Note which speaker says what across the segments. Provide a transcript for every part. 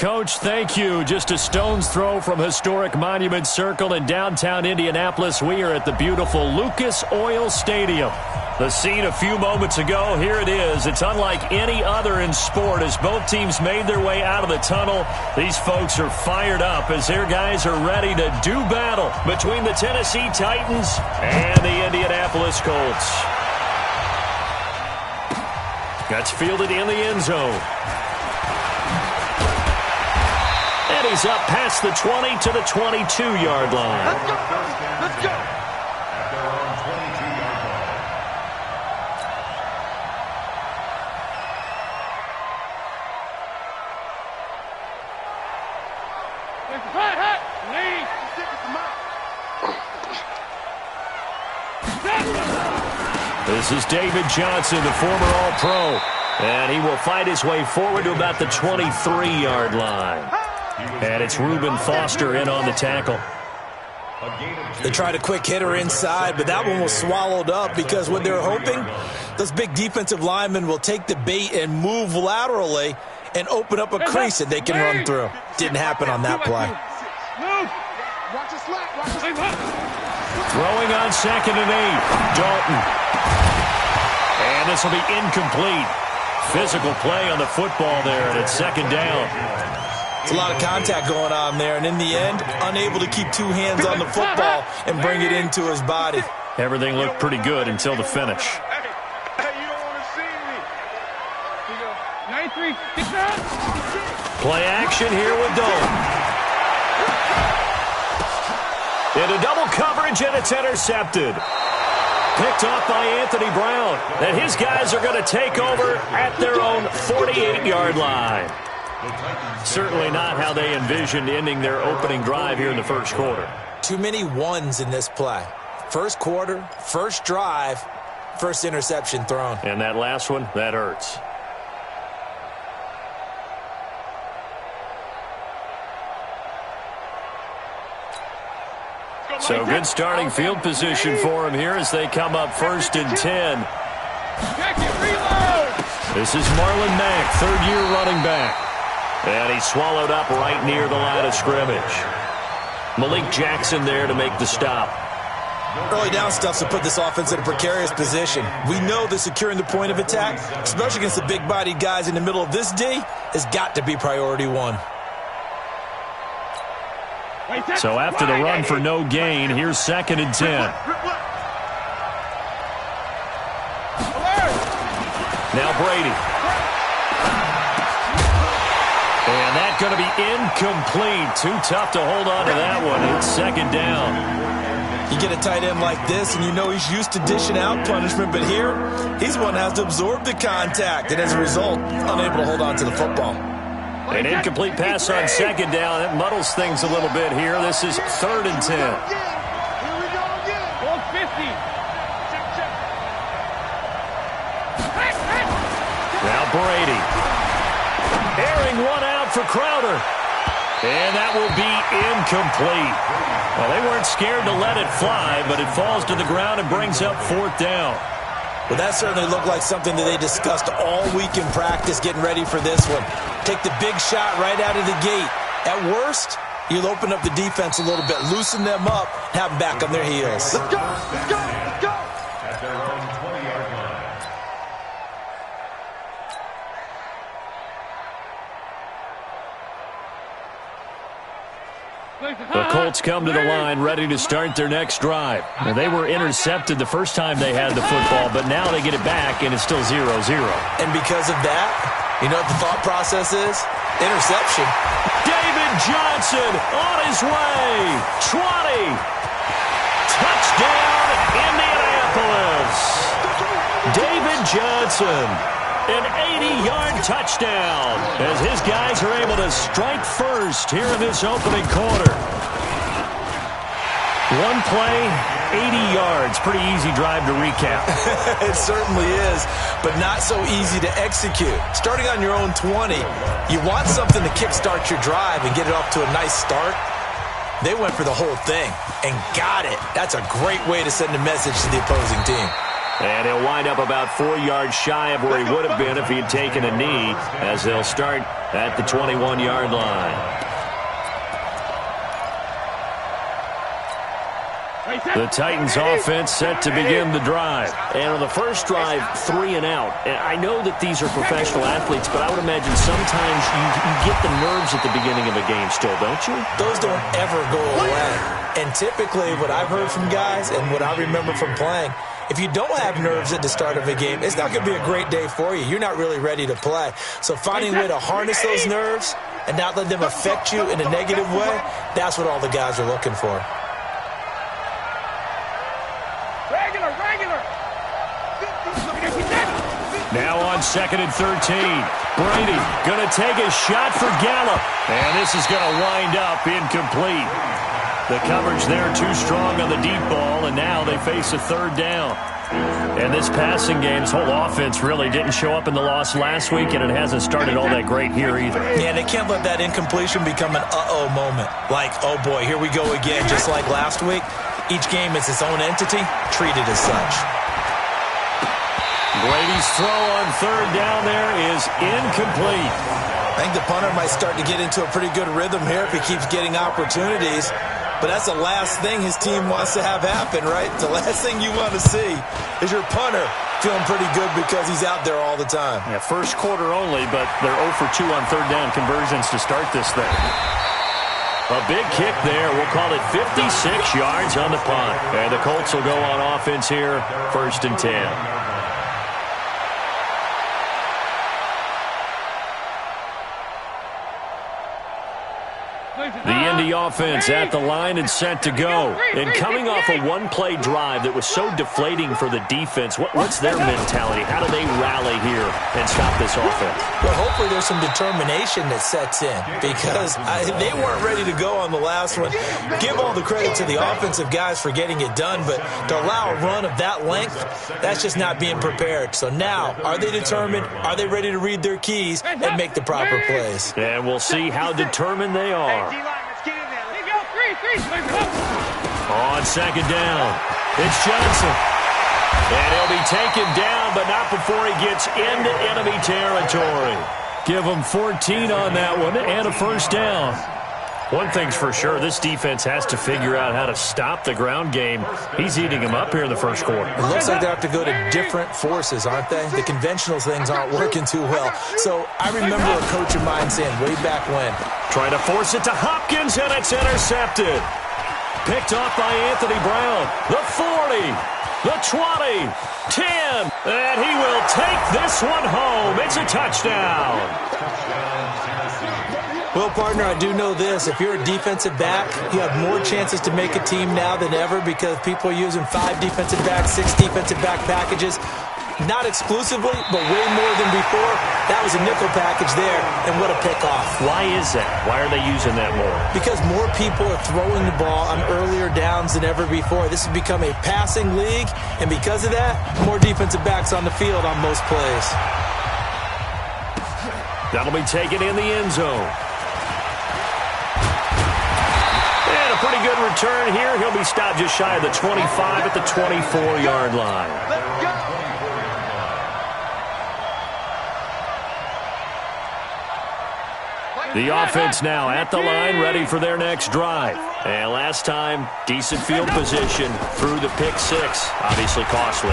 Speaker 1: Coach, thank you. Just a stone's throw from historic Monument Circle in downtown Indianapolis. We are at the beautiful Lucas Oil Stadium. The scene a few moments ago, here it is. It's unlike any other in sport as both teams made their way out of the tunnel. These folks are fired up as their guys are ready to do battle between the Tennessee Titans and the Indianapolis Colts. That's fielded in the end zone. And he's up past the 20 to the 22-yard line.
Speaker 2: Let's go! Let's go!
Speaker 1: This is David Johnson, the former All-Pro. And he will fight his way forward to about the 23-yard line. And it's Reuben Foster in on the tackle.
Speaker 3: They tried a quick hitter inside, but that one was swallowed up because what they're hoping, those big defensive linemen will take the bait and move laterally and open up a crease that they can run through. Didn't happen on that play.
Speaker 1: Throwing on 2nd and 8, Dalton. And this will be incomplete. Physical play on the football there, and it's 2nd down.
Speaker 3: It's a lot of contact going on there, and in the end, unable to keep two hands on the football and bring it into his body.
Speaker 1: Everything looked pretty good until the finish.
Speaker 2: Hey, you don't want to see me. 93, get down.
Speaker 1: Play action here with Dalton. Into double coverage, and it's intercepted. Picked off by Anthony Brown. And his guys are going to take over at their own 48-yard line. Certainly not how they envisioned ending their opening drive here in the first quarter.
Speaker 3: Too many ones in this play. First quarter, first drive, first interception thrown.
Speaker 1: And that last one, that hurts. So good starting field position for him here as they come up 1st and 10. This is Marlon Mack, 3rd-year running back. And he's swallowed up right near the line of scrimmage. Malik Jackson there to make the stop.
Speaker 3: Early down stuff to put this offense in a precarious position. We know that securing the point of attack, especially against the big-bodied guys in the middle of this D, has got to be priority one.
Speaker 1: So after the run for no gain, here's 2nd and 10. Now Brady. And that's going to be incomplete. Too tough to hold on to that one. It's 2nd down.
Speaker 3: You get a tight end like this, and you know he's used to dishing out punishment, but here, he's the one that has to absorb the contact, and as a result, unable to hold on to the football.
Speaker 1: An incomplete pass on 2nd down. That muddles things a little bit here. This is 3rd and 10. Now Brady. Airing one out for Crowder. And that will be incomplete. Well, they weren't scared to let it fly, but it falls to the ground and brings up 4th down.
Speaker 3: Well, that certainly looked like something that they discussed all week in practice getting ready for this one. Take the big shot right out of the gate. At worst, you'll open up the defense a little bit, loosen them up, have them back on their heels.
Speaker 2: Let's go, let's go, let's go.
Speaker 4: At their own 20-yard line.
Speaker 1: The Colts come to the line ready to start their next drive. Now, they were intercepted the first time they had the football, but now they get it back, and it's still 0-0.
Speaker 3: And because of that, you know what the thought process is? Interception.
Speaker 1: David Johnson on his way. 20. Touchdown, Indianapolis. David Johnson. An 80-yard touchdown as his guys are able to strike first here in this opening quarter. One play, 80 yards. Pretty easy drive to recap.
Speaker 3: It certainly is, but not so easy to execute. Starting on your own 20, you want something to kickstart your drive and get it off to a nice start. They went for the whole thing and got it. That's a great way to send a message to the opposing team.
Speaker 1: And he'll wind up about 4 yards shy of where he would have been if he had taken a knee, as they'll start at the 21-yard line. The Titans offense set to begin the drive.
Speaker 5: And on the first drive, 3 and out. And I know that these are professional athletes, but I would imagine sometimes you get the nerves at the beginning of a game still, don't you?
Speaker 3: Those don't ever go away. And typically what I've heard from guys and what I remember from playing, if you don't have nerves at the start of a game, it's not going to be a great day for you. You're not really ready to play. So finding a way to harness those nerves and not let them affect you in a negative way, that's what all the guys are looking for.
Speaker 1: Now on 2nd and 13. Brady going to take a shot for Gallup. And this is going to wind up incomplete. The coverage there too strong on the deep ball, and now they face a 3rd down. And this passing game's whole offense really didn't show up in the loss last week, and it hasn't started all that great here either.
Speaker 3: Yeah, they can't let that incompletion become an uh-oh moment. Like, oh boy, here we go again, just like last week. Each game is its own entity, treated as such.
Speaker 1: Brady's throw on 3rd down there is incomplete.
Speaker 3: I think the punter might start to get into a pretty good rhythm here if he keeps getting opportunities. But that's the last thing his team wants to have happen, right? The last thing you want to see is your punter feeling pretty good because he's out there all the time.
Speaker 1: Yeah, first quarter only, but they're 0 for 2 on 3rd down conversions to start this thing. A big kick there. We'll call it 56 yards on the punt. And the Colts will go on offense here, 1st and 10. The Indy offense at the line and set to go. And coming off a one-play drive that was so deflating for the defense, what's their mentality? How do they rally here and stop this offense?
Speaker 3: Well, hopefully there's some determination that sets in because they weren't ready to go on the last one. Give all the credit to the offensive guys for getting it done, but to allow a run of that length, that's just not being prepared. So now, are they determined? Are they ready to read their keys and make the proper plays?
Speaker 1: And we'll see how determined they are. On 2nd down, it's Johnson. And he'll be taken down, but not before he gets into enemy territory. Give him 14 on that one and a 1st down. One thing's for sure, this defense has to figure out how to stop the ground game. He's eating them up here in the first quarter.
Speaker 3: It looks like they have to go to different forces, aren't they? The conventional things aren't working too well. So I remember a coach of mine saying way back when,
Speaker 1: trying to force it to Hopkins, and it's intercepted. Picked off by Anthony Brown. The 40, the 20, 10, and he will take this one home. It's a touchdown.
Speaker 3: Well, partner, I do know this. If you're a defensive back, you have more chances to make a team now than ever because people are using 5 defensive backs, 6 defensive back packages. Not exclusively, but way more than before. That was a nickel package there, and what a pickoff.
Speaker 1: Why is that? Why are they using that more?
Speaker 3: Because more people are throwing the ball on earlier downs than ever before. This has become a passing league, and because of that, more defensive backs on the field on most plays.
Speaker 1: That'll be taken in the end zone. And a pretty good return here. He'll be stopped just shy of the 25 at the 24-yard line.
Speaker 2: Let's go.
Speaker 1: The offense now at the line, ready for their next drive. And last time, decent field position through the pick 6. Obviously costly.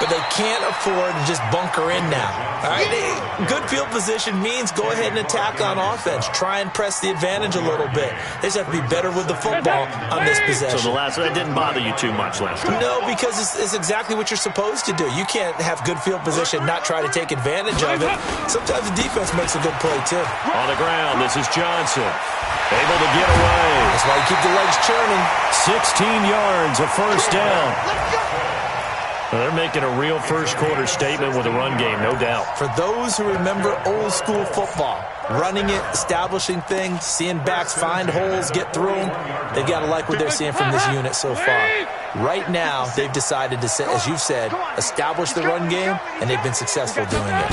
Speaker 3: But they can't afford to just bunker in now. All right, good field position means go ahead and attack on offense. Try and press the advantage a little bit. They just have to be better with the football on this possession.
Speaker 1: So that didn't bother you too much last time?
Speaker 3: No, because it's exactly what you're supposed to do. You can't have good field position, not try to take advantage of it. Sometimes the defense makes a good play, too.
Speaker 1: On the ground, this is Johnson. Able to get away.
Speaker 3: That's why you keep the legs churning.
Speaker 1: 16 yards, a 1st down. Well, they're making a real first quarter statement with a run game, no doubt.
Speaker 3: For those who remember old school football, running it, establishing things, seeing backs find holes, get through them, they've got to like what they're seeing from this unit so far. Right now, they've decided to, as you've said, establish the run game, and they've been successful doing it.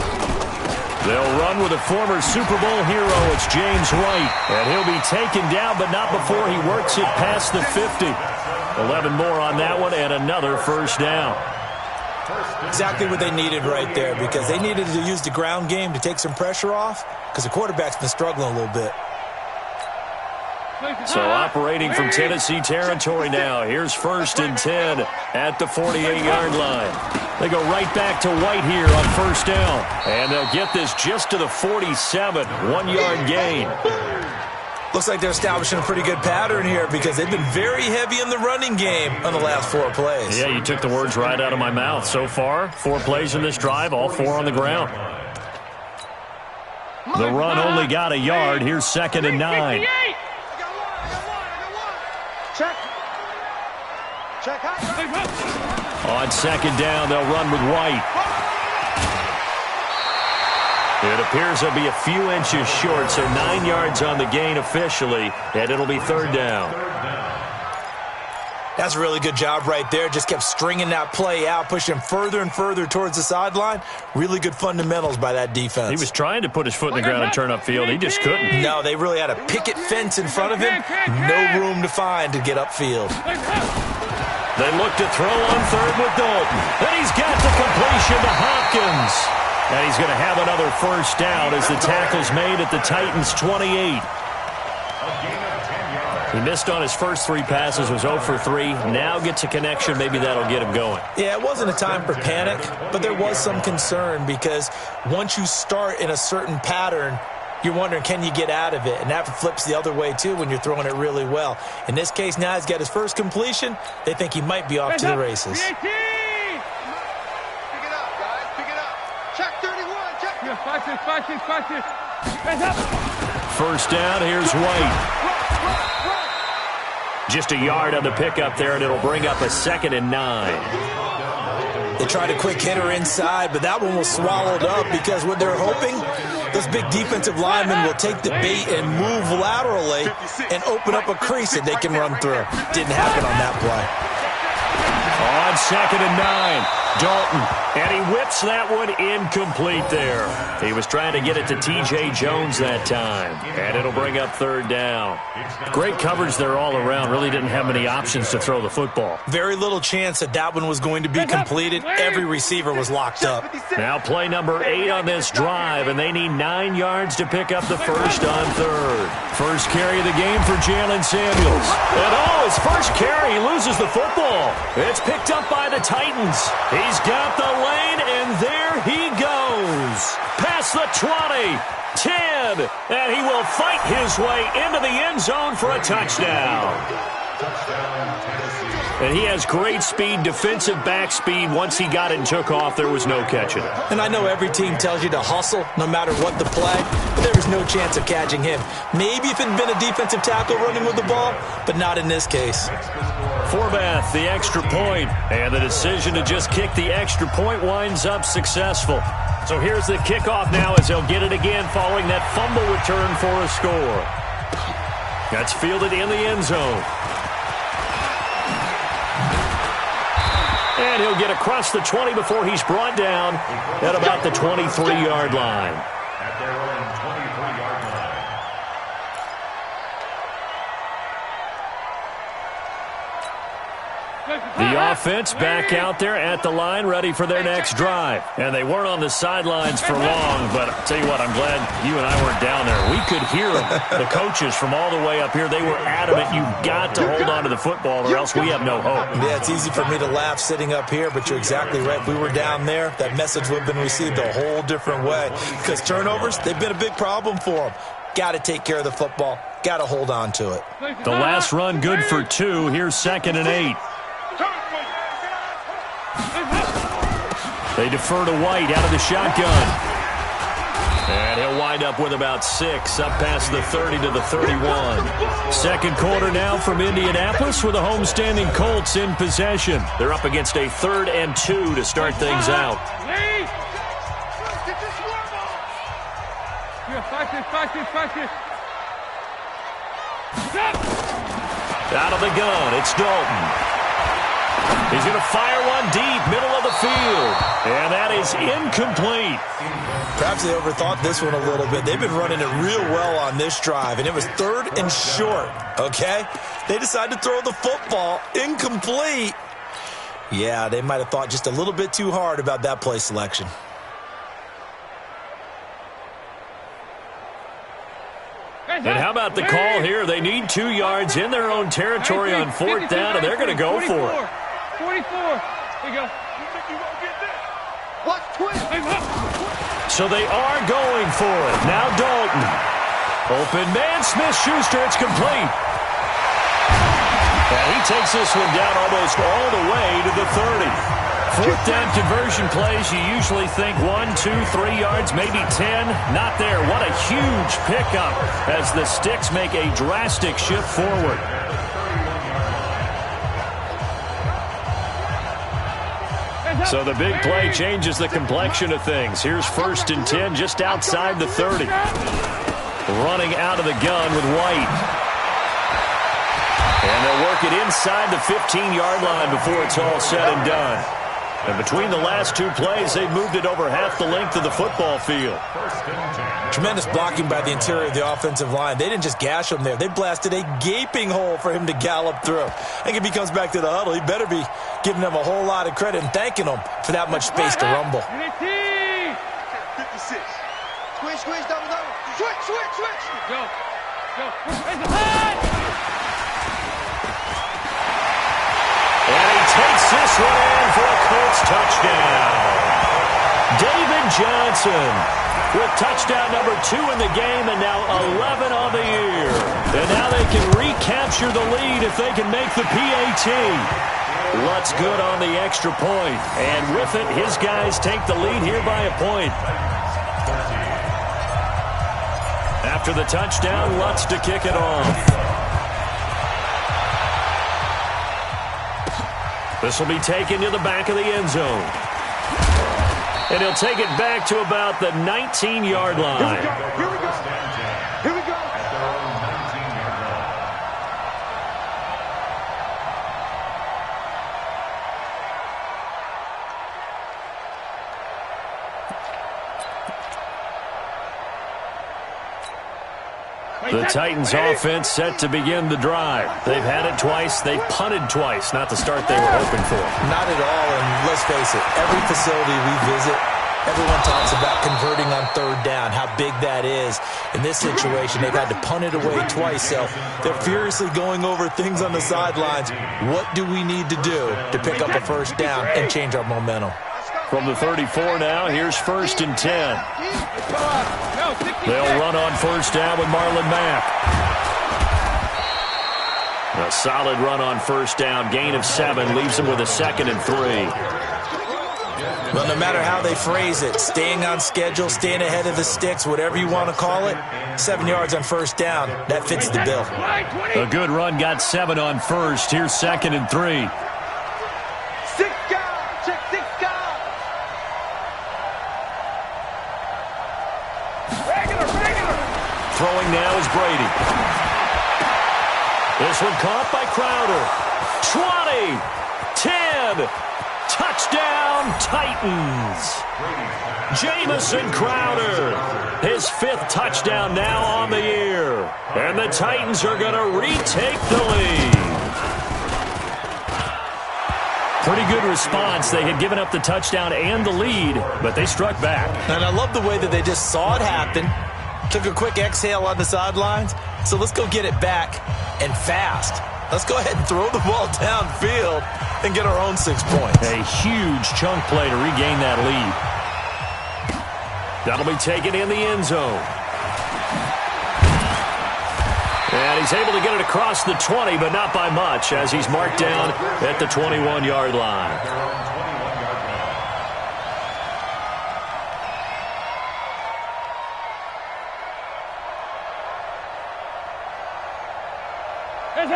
Speaker 1: They'll run with a former Super Bowl hero. It's James White. And he'll be taken down, but not before he works it past the 50. 11 more on that one, and another 1st down.
Speaker 3: Exactly what they needed right there, because they needed to use the ground game to take some pressure off, because the quarterback's been struggling a little bit.
Speaker 1: So operating from Tennessee territory now. Here's 1st and 10 at the 48-yard line. They go right back to White here on 1st down. And they'll get this just to the 47, 1-yard gain.
Speaker 3: Looks like they're establishing a pretty good pattern here, because they've been very heavy in the running game on the last 4 plays.
Speaker 1: Yeah, you took the words right out of my mouth. So far, 4 plays in this drive, all 4 on the ground. The run only got a yard. Here's 2nd and 9.
Speaker 2: Check.
Speaker 1: On 2nd down, they'll run with White. It appears they'll be a few inches short, so 9 yards on the gain officially, and it'll be 3rd down.
Speaker 3: That's a really good job right there. Just kept stringing that play out, pushing further and further towards the sideline. Really good fundamentals by that defense.
Speaker 1: He was trying to put his foot in the ground and turn upfield. He just couldn't.
Speaker 3: No, they really had a picket fence in front of him. No room to find to get upfield.
Speaker 1: They look to throw on 3rd with Dalton. And he's got the completion to Hopkins. And he's going to have another 1st down as the tackle's made at the Titans' 28. He missed on his first 3 passes, was 0 for 3. Now gets a connection. Maybe that'll get him going.
Speaker 3: Yeah, it wasn't a time for panic, but there was some concern, because once you start in a certain pattern, you're wondering, can you get out of it? And that flips the other way, too, when you're throwing it really well. In this case, now he's got his first completion. They think he might be off to the races.
Speaker 2: Pick it up, guys. Pick it up. Check 31. Check. Watch it.
Speaker 1: 1st down, here's White. Just a yard on the pickup there, and it'll bring up a 2nd and 9.
Speaker 3: They tried a quick hitter inside, but that one was swallowed up, because what they're hoping, those big defensive linemen will take the bait and move laterally and open up a crease that they can run through. Didn't happen on that play.
Speaker 1: On 2nd and 9, Dalton, and he whips that one incomplete there. He was trying to get it to T.J. Jones that time, and it'll bring up 3rd down. Great coverage there all around. Really didn't have many options to throw the football.
Speaker 3: Very little chance that that one was going to be completed. Every receiver was locked up.
Speaker 1: Now play number 8 on this drive, and they need 9 yards to pick up the 1st on 3rd. First carry of the game for Jalen Samuels. And his first carry, he loses the football. It's picked up by the Titans. He's got the lane, and there he goes. Past the 20, 10, and he will fight his way into the end zone for a touchdown. And he has great speed, defensive back speed. Once he got it and took off, there was no catching it.
Speaker 3: And I know every team tells you to hustle no matter what the play, but there was no chance of catching him. Maybe if it had been a defensive tackle running with the ball, but not in this case.
Speaker 1: Forbath, the extra point, and the decision to just kick the extra point winds up successful. So here's the kickoff now as they'll get it again following that fumble return for a score. That's fielded in the end zone. And he'll get across the 20 before he's brought down at about the 23-yard line.
Speaker 4: At their own 23-yard line.
Speaker 1: The offense back out there at the line, ready for their next drive. And they weren't on the sidelines for long, but I'll tell you what, I'm glad you and I weren't down there. We could hear them, the coaches from all the way up here. They were adamant, you've got to hold on to the football or else we have no hope.
Speaker 3: Yeah, it's easy for me to laugh sitting up here, but you're exactly right. If we were down there, that message would have been received a whole different way. Because turnovers, they've been a big problem for them. Got to take care of the football. Got to hold on to it.
Speaker 1: The last run good for 2. Here's 2nd and 8. They defer to White out of the shotgun. And he'll wind up with about 6, up past the 30 to the 31. Second quarter now from Indianapolis with the homestanding Colts in possession. They're up against a 3rd and 2 to start things out. Out of the gun, it's Dalton. He's going to fire one deep, middle of the field. And that is incomplete.
Speaker 3: Perhaps they overthought this one a little bit. They've been running it real well on this drive, and it was 3rd and short, okay? They decided to throw the football incomplete. Yeah, they might have thought just a little bit too hard about that play selection.
Speaker 1: And how about the call here? They need 2 yards in their own territory on 4th down, and they're going to go for it.
Speaker 2: 44. Here you go. Watch twist.
Speaker 1: So they are going for it. Now Dalton. Open man, Smith-Schuster. It's complete. And he takes this one down almost all the way to the 30. 4th down conversion plays, you usually think 1, 2, 3 yards, maybe 10. Not there. What a huge pickup as the Sticks make a drastic shift forward. So the big play changes the complexion of things. Here's 1st and 10 just outside the 30. Running out of the gun with White. And they'll work it inside the 15-yard line before it's all said and done. And between the last 2 plays, they've moved it over half the length of the football field.
Speaker 3: Tremendous blocking by the interior of the offensive line. They didn't just gash him there. They blasted a gaping hole for him to gallop through. I think if he comes back to the huddle, he better be giving them a whole lot of credit and thanking them for that much space to rumble.
Speaker 2: 56. Squish, double. Switch. Go.
Speaker 1: And he takes this one in for a Colts touchdown. David Johnson with touchdown number 2 in the game and now 11 on the year. And now they can recapture the lead if they can make the PAT. Lutz good on the extra point. And with it, his guys take the lead here by a point. After the touchdown, Lutz to kick it off. This will be taken to the back of the end zone. And he'll take it back to about the 19-yard line.
Speaker 2: Here we go.
Speaker 1: The Titans offense set to begin the drive. They've had it twice. They've punted twice. Not the start they were hoping for.
Speaker 3: Not at all, and let's face it, every facility we visit, everyone talks about converting on 3rd down, how big that is. In this situation, they've had to punt it away twice, so they're furiously going over things on the sidelines. What do we need to do to pick up a 1st down and change our momentum?
Speaker 1: From the 34 now, here's 1st and 10. They'll run on 1st down with Marlon Mack. A solid run on 1st down. Gain of 7 leaves them with a 2nd and 3.
Speaker 3: Well, no matter how they phrase it, staying on schedule, staying ahead of the Sticks, whatever you want to call it, 7 yards on 1st down, that fits the bill.
Speaker 1: A good run got 7 on 1st. Here's 2nd and 3. Throwing now is Brady. This one caught by Crowder. 20, 10, touchdown Titans. Jamison Crowder, his 5th touchdown now on the year. And the Titans are going to retake the lead. Pretty good response. They had given up the touchdown and the lead, but they struck back.
Speaker 3: And I love the way that they just saw it happen. Took a quick exhale on the sidelines. So let's go get it back and fast. Let's go ahead and throw the ball downfield and get our own 6 points.
Speaker 1: A huge chunk play to regain that lead. That'll be taken in the end zone. And he's able to get it across the 20, but not by much, as he's marked down at the 21-yard line.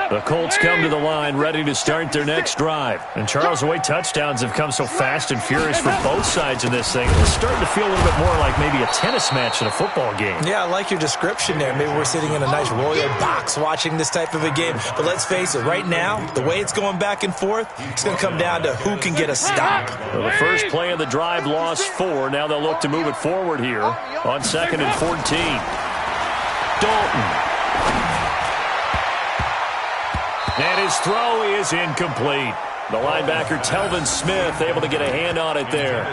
Speaker 1: The Colts come to the line ready to start their next drive. And Charles, the way touchdowns have come so fast and furious for both sides in this thing, it's starting to feel a little bit more like maybe a tennis match in a football game.
Speaker 3: Yeah, I like your description there. Maybe we're sitting in a nice royal box watching this type of a game. But let's face it, right now, the way it's going back and forth, it's going to come down to who can get a stop.
Speaker 1: Well, the first play of the drive lost 4. Now they'll look to move it forward here on 2nd and 14. Dalton. And his throw is incomplete. The linebacker, Telvin Smith, able to get a hand on it there.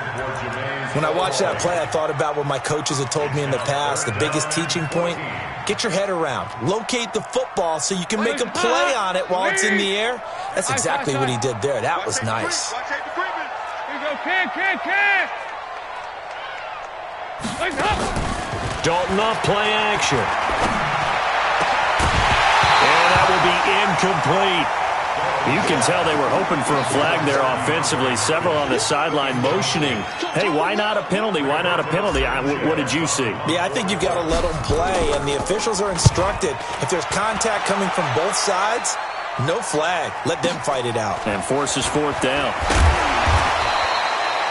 Speaker 3: When I watched that play, I thought about what my coaches had told me in the past. The biggest teaching point, get your head around. Locate the football so you can make a play on it while it's in the air. That's exactly what he did there. That was nice.
Speaker 1: Dalton off play action. And that will be incomplete. You can tell they were hoping for a flag there offensively. Several on the sideline motioning. Hey, why not a penalty? Why not a penalty? What did you see?
Speaker 3: Yeah, I think you've got to let them play, and the officials are instructed. If there's contact coming from both sides, no flag. Let them fight it out.
Speaker 1: And forces fourth down.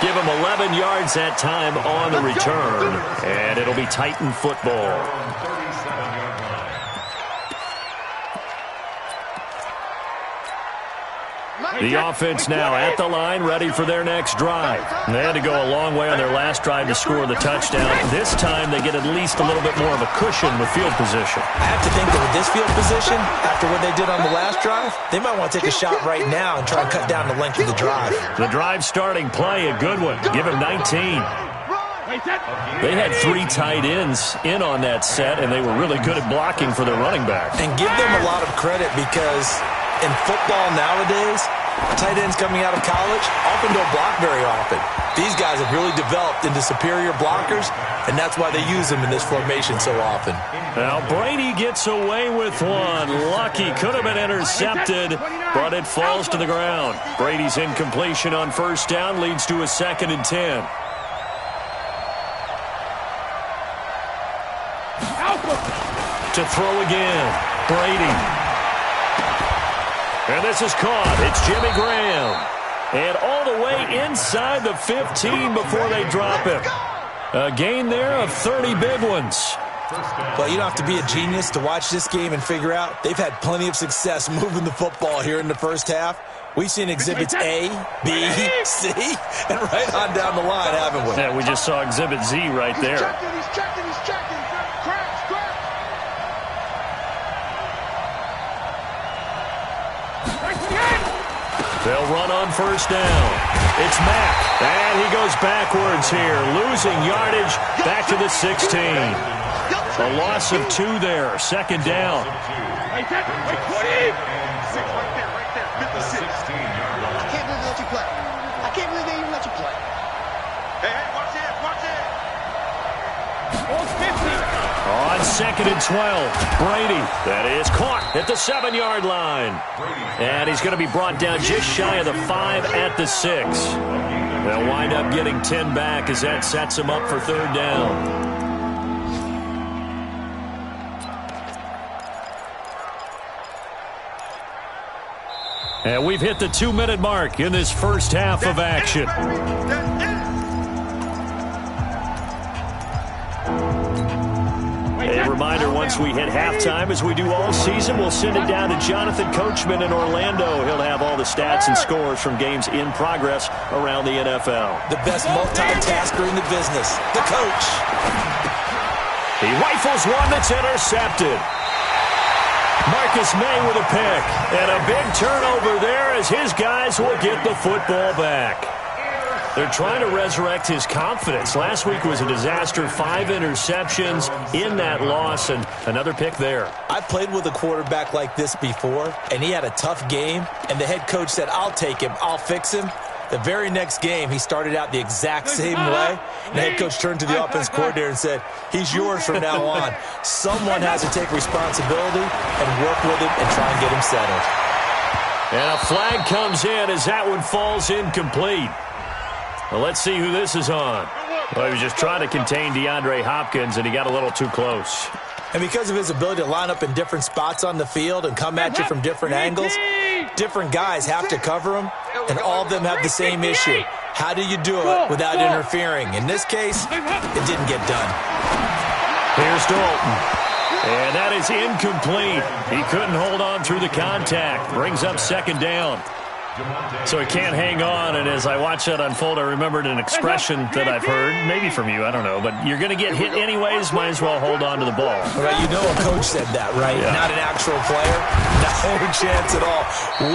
Speaker 1: Give them 11 yards that time on the return, and it'll be Titan football. The offense now at the line, ready for their next drive. They had to go a long way on their last drive to score the touchdown. This time they get at least a little bit more of a cushion with field position.
Speaker 3: I have to think that with this field position, after what they did on the last drive, they might want to take a shot right now and try and cut down the length of the drive.
Speaker 1: The drive starting play, a good one. Give him 19. They had 3 tight ends in on that set, and they were really good at blocking for their running back.
Speaker 3: And give them a lot of credit because in football nowadays, tight ends coming out of college often don't block very often. These guys have really developed into superior blockers, and that's why they use them in this formation so often.
Speaker 1: Now Brady gets away with one. Lucky, could have been intercepted, but it falls to the ground. Brady's incompletion on first down leads to a 2nd and 10. To throw again, Brady. And this is caught. It's Jimmy Graham. And all the way inside the 15 before they drop him. A gain there of 30 big ones.
Speaker 3: Well, you don't have to be a genius to watch this game and figure out they've had plenty of success moving the football here in the first half. We've seen exhibits A, B, C, and right on down the line, haven't we?
Speaker 1: Yeah, we just saw exhibit Z right there.
Speaker 2: He's checking. Cracks.
Speaker 1: They'll run on first down. It's Mack, and he goes backwards here, losing yardage back to the 16. A loss of 2 there, 2nd down.
Speaker 2: Right there. 56. I can't believe they let you play. I can't believe they even let you play. Hey, watch it.
Speaker 1: On 2nd and 12, Brady. That is caught at the 7-yard line. And he's going to be brought down just shy of the 5 at the 6. They'll wind up getting 10 back as that sets him up for 3rd down. And we've hit the 2-minute mark in this first half of action. A reminder, once we hit halftime, as we do all season, we'll send it down to Jonathan Coachman in Orlando. He'll have all the stats and scores from games in progress around the NFL.
Speaker 3: The best multitasker in the business, the coach.
Speaker 1: He rifles one that's intercepted. Marcus May with a pick. And a big turnover there as his guys will get the football back. They're trying to resurrect his confidence. Last week was a disaster. 5 interceptions in that loss, and another pick there.
Speaker 3: I played with a quarterback like this before, and he had a tough game, and the head coach said, I'll take him, I'll fix him. The very next game, he started out the exact same way, and the head coach turned to the offense coordinator and said, he's yours from now on. Someone has to take responsibility and work with him and try and get him settled.
Speaker 1: And a flag comes in as that one falls incomplete. Well, let's see who this is on. Well, he was just trying to contain DeAndre Hopkins, and he got a little too close.
Speaker 3: And because of his ability to line up in different spots on the field and come at you from different angles, different guys have to cover him, and all of them have the same issue. How do you do it without interfering? In this case, it didn't get done.
Speaker 1: Here's Dalton. And that is incomplete. He couldn't hold on through the contact. Brings up 2nd down. So he can't hang on, and as I watch that unfold, I remembered an expression that I've heard, maybe from you, I don't know, but you're going to get hit anyways, might as well hold on to the ball.
Speaker 3: Well, you know a coach said that, right? Yeah. Not an actual player, No chance at all.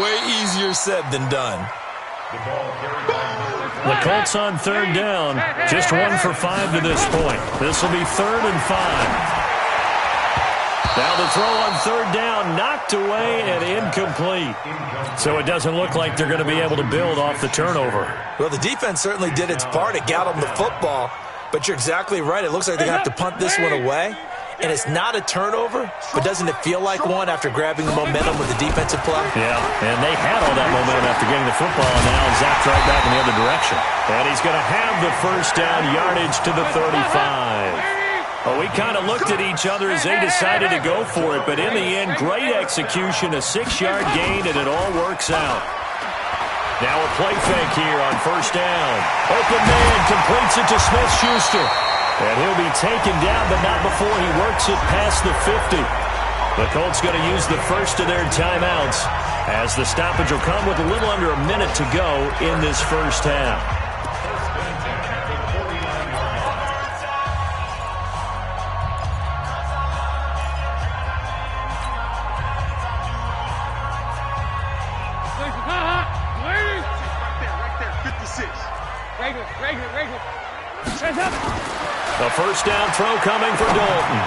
Speaker 3: Way easier said than done.
Speaker 1: The Colts on third down. Just 1 for 5 to this point. This will be 3rd and 5. Now the throw on third down, knocked away and incomplete. So it doesn't look like they're going to be able to build off the turnover.
Speaker 3: Well, the defense certainly did its part. It got them the football. But you're exactly right. It looks like they're going to have to punt this one away. And it's not a turnover, but doesn't it feel like one after grabbing the momentum with the defensive play?
Speaker 1: Yeah, and they had all that momentum after getting the football, and now zapped right back in the other direction. And he's going to have the first down, yardage to the 35. Well, we kind of looked at each other as they decided to go for it, but in the end, great execution, a 6-yard gain, and it all works out. Now a play fake here on first down. Open man completes it to Smith-Schuster. And he'll be taken down, but not before he works it past the 50. The Colts going to use the first of their timeouts as the stoppage will come with a little under a minute to go in this first half. The first down throw coming for Dalton.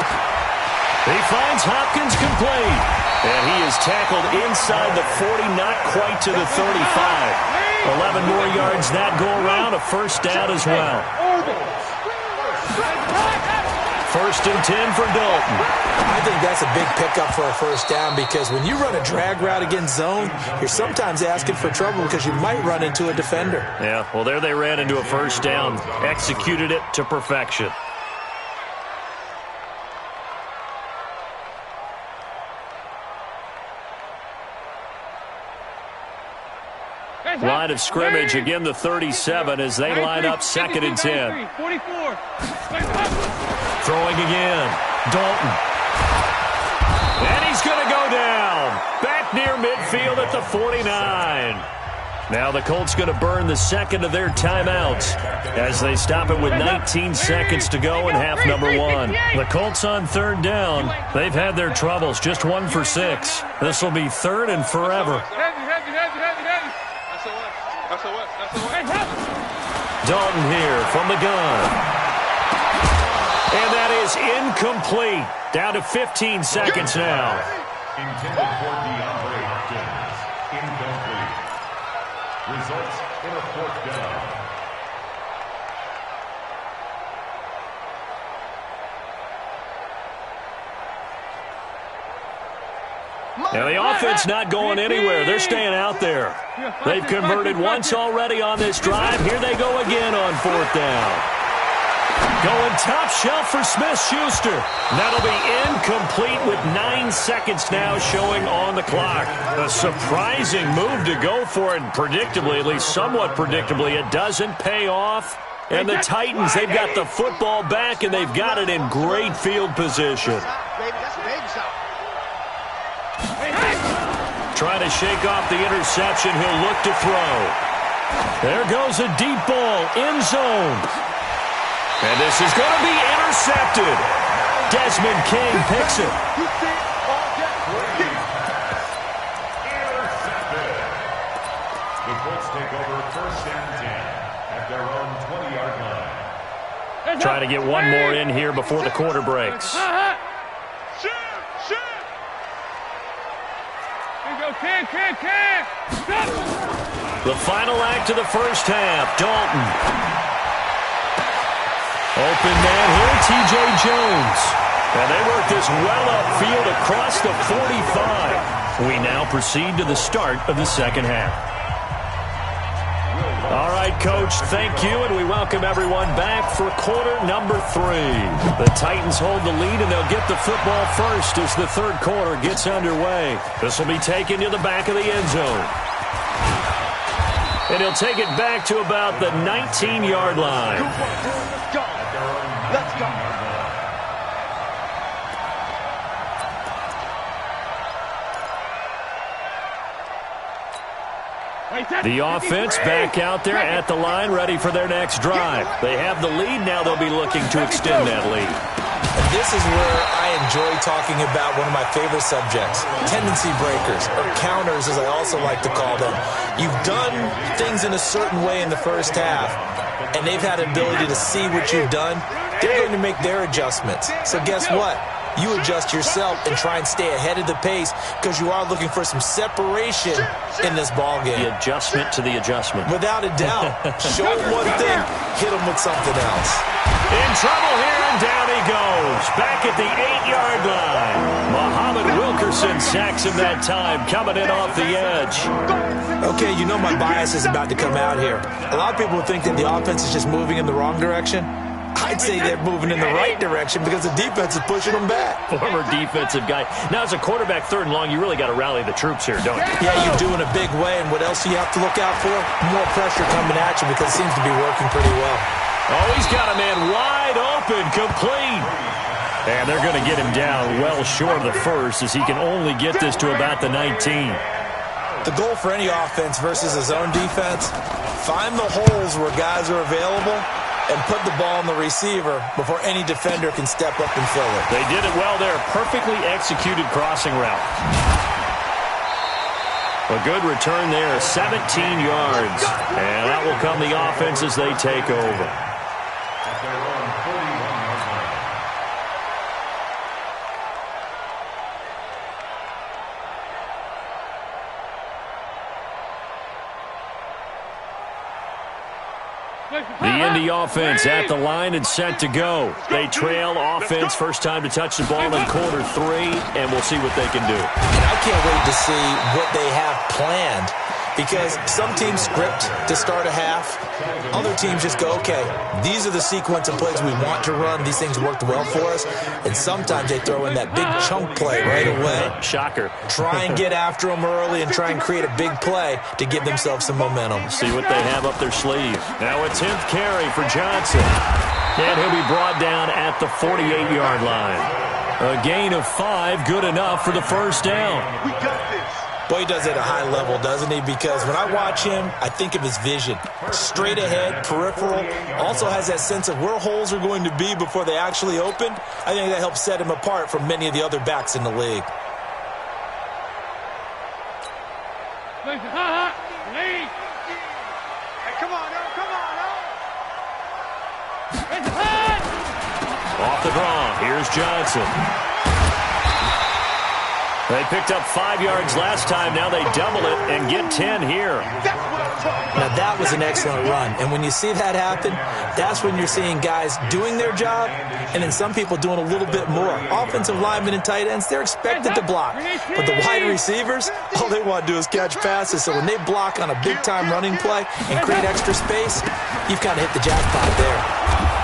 Speaker 1: He finds Hopkins complete. And he is tackled inside the 40, not quite to the 35. 11 more yards that go around, a first down as well. First and 10 for Dalton.
Speaker 3: I think that's a big pickup for a first down because when you run a drag route against zone, you're sometimes asking for trouble because you might run into a defender.
Speaker 1: Yeah, well, there they ran into a first down. Executed it to perfection. Line of scrimmage, again the 37 as they line up 2nd and 10.
Speaker 6: 44.
Speaker 1: Throwing again. Dalton. And he's going to go down. Back near midfield at the 49. Now the Colts going to burn the second of their timeouts as they stop it with 19 seconds to go in half number 1. The Colts on third down. They've had their troubles. Just 1 for 6. This will be 3rd and forever. Dalton here from the gun. And that is incomplete. Down to 15 seconds now.
Speaker 4: Intended for DeAndre Hopkins. Incomplete. Results in a 4th down.
Speaker 1: Now the offense not going anywhere. They're staying out there. They've converted once already on this drive. Here they go again on 4th down. Going top shelf for Smith-Schuster. That'll be incomplete with 9 seconds now showing on the clock. A surprising move to go for it. Predictably, at least somewhat predictably, it doesn't pay off. And the Titans, they've got the football back, and they've got it in great field position. Trying to shake off the interception. He'll look to throw. There goes a deep ball, end zone. And this is going to be intercepted. Desmond King picks it.
Speaker 4: Intercepted. The Colts take over 1st and 10 at their own 20-yard line.
Speaker 1: Try to get one more in here before the quarter breaks. The final act of the first half, Dalton. Open man here, T.J. Jones. And they work this well upfield across the 45. We now proceed to the start of the second half. All right, Coach, thank you, and we welcome everyone back for quarter number 3. The Titans hold the lead, and they'll get the football first as the third quarter gets underway. This will be taken to the back of the end zone. And he'll take it back to about the 19-yard line.
Speaker 2: Let's go. Let's go.
Speaker 1: The offense back out there at the line, ready for their next drive. They have the lead. Now they'll be looking to extend that lead.
Speaker 3: And this is where I enjoy talking about one of my favorite subjects, tendency breakers, or counters as I also like to call them. You've done things in a certain way in the first half, and they've had an ability to see what you've done. They're going to make their adjustments. So guess what? You adjust yourself and try and stay ahead of the pace because you are looking for some separation in this ball game.
Speaker 5: The adjustment to the adjustment.
Speaker 3: Without a doubt. Show them one thing, hit them with something else.
Speaker 1: In trouble here, and down he goes. Back at the 8-yard line. Muhammad Wilkerson sacks him that time, coming in off the edge.
Speaker 3: Okay, you know my bias is about to come out here. A lot of people think that the offense is just moving in the wrong direction. I'd say they're moving in the right direction because the defense is pushing them back.
Speaker 1: Former defensive guy. Now, as a quarterback, 3rd and long, you really got to rally the troops here, don't you?
Speaker 3: Yeah, you do in a big way. And what else do you have to look out for? More pressure coming at you because it seems to be working pretty well.
Speaker 1: Oh, he's got a man wide open, complete. And they're going to get him down well short of the first as he can only get this to about the 19.
Speaker 3: The goal for any offense versus a zone defense, find the holes where guys are available and put the ball on the receiver before any defender can step up and fill it.
Speaker 1: They did it well there. Perfectly executed crossing route. A good return there, 17 yards. And that will come the offense as they take over.
Speaker 4: At their own 41-yard line.
Speaker 1: The Indy offense at the line and set to go. They trail offense, first time to touch the ball in quarter 3, and we'll see what they can do.
Speaker 3: And I can't wait to see what they have planned because some teams script to start a half. Other teams just go, okay, these are the sequence of plays we want to run. These things worked well for us. And sometimes they throw in that big chunk play right away.
Speaker 1: Shocker.
Speaker 3: Try and get after them early and try and create a big play to give themselves some momentum.
Speaker 1: See what they have up their sleeve. Now a 10th carry for Johnson. And he'll be brought down at the 48-yard line. A gain of 5, good enough for the first down.
Speaker 2: We got this.
Speaker 3: Boy, he does it at a high level, doesn't he? Because when I watch him, I think of his vision. Straight ahead, peripheral. Also has that sense of where holes are going to be before they actually open. I think that helps set him apart from many of the other backs in the league.
Speaker 2: Hey, come on, come on,
Speaker 1: Off the draw, here's Johnson. They picked up 5 yards last time. Now they double it and get 10 here.
Speaker 3: Now, that was an excellent run. And when you see that happen, that's when you're seeing guys doing their job and then some people doing a little bit more. Offensive linemen and tight ends, they're expected to block. But the wide receivers, all they want to do is catch passes. So when they block on a big-time running play and create extra space, you've kind of hit the jackpot there.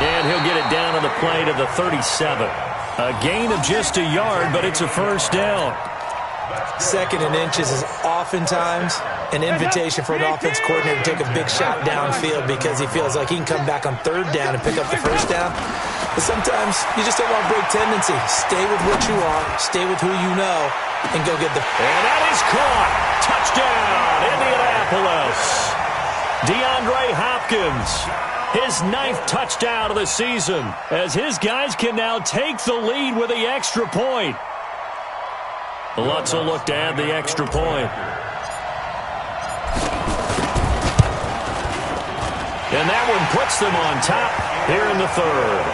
Speaker 1: And he'll get it down on the play to the 37. A gain of just a yard, but it's a first down.
Speaker 3: 2nd and inches is oftentimes an invitation for an offense coordinator to take a big shot downfield because he feels like he can come back on 3rd down and pick up the first down. But sometimes you just don't want to break tendency. Stay with what you are, stay with who you know, and go get the...
Speaker 1: And that is caught. Touchdown, Indianapolis. DeAndre Hopkins, his 9th touchdown of the season, as his guys can now take the lead with the extra point. Lutz will look to add the extra point. And that one puts them on top here in the 3rd.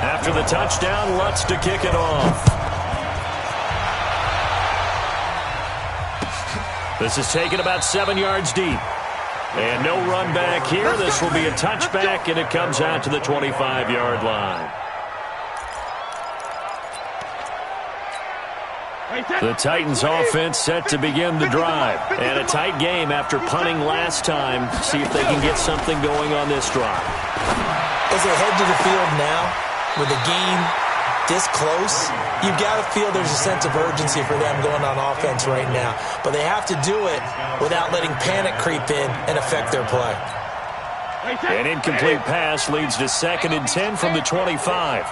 Speaker 1: After the touchdown, Lutz to kick it off. This is taken about 7 yards deep. And no run back here. This will be a touchback, and it comes out to the 25-yard line. The Titans offense set to begin the drive. And a tight game after punting last time. See if they can get something going on this drive.
Speaker 3: As they head to the field now, with the game this close, you've got to feel there's a sense of urgency for them going on offense right now. But they have to do it without letting panic creep in and affect their play.
Speaker 1: An incomplete pass leads to 2nd and 10 from the 25.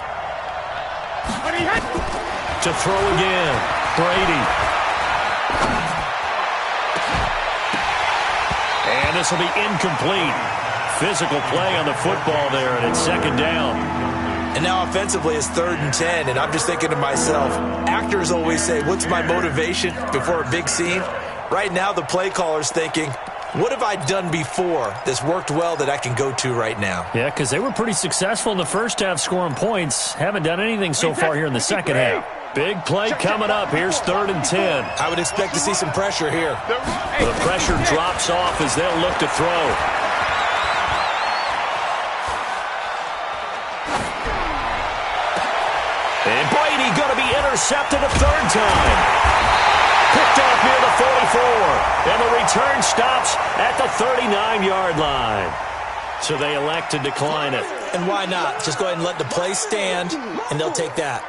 Speaker 1: To throw again, Brady. And this will be incomplete. Physical play on the football there, and it's second down.
Speaker 3: And now offensively it's 3rd and 10, and I'm just thinking to myself, actors always say, what's my motivation before a big scene? Right now the play caller's thinking, what have I done before that's worked well that I can go to right now?
Speaker 1: Yeah, because they were pretty successful in the first half scoring points. Haven't done anything so far here in the second half. Big play coming up. Here's 3rd and 10.
Speaker 3: I would expect to see some pressure here.
Speaker 1: The pressure drops off as they'll look to throw. And Brady going to be intercepted a 3rd time. Picked off near the 44. And the return stops at the 39-yard line. So they elect to decline it.
Speaker 3: And why not? Just go ahead and let the play stand, and they'll take that.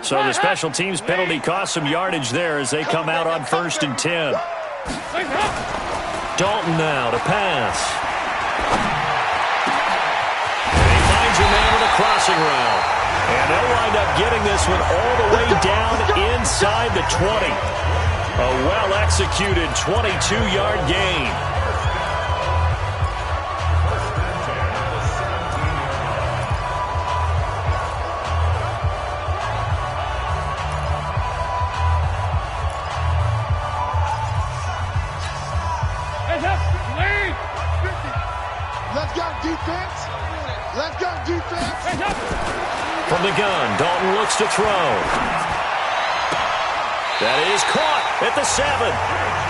Speaker 1: So the special teams penalty cost some yardage there as they come out on 1st and 10. Dalton now to pass. A man with a crossing route. And they'll wind up getting this one all the way down inside the 20. A well-executed 22-yard gain.
Speaker 2: Let's go, defense. Let's go, defense.
Speaker 1: From the gun, Dalton looks to throw. That is caught at the 7.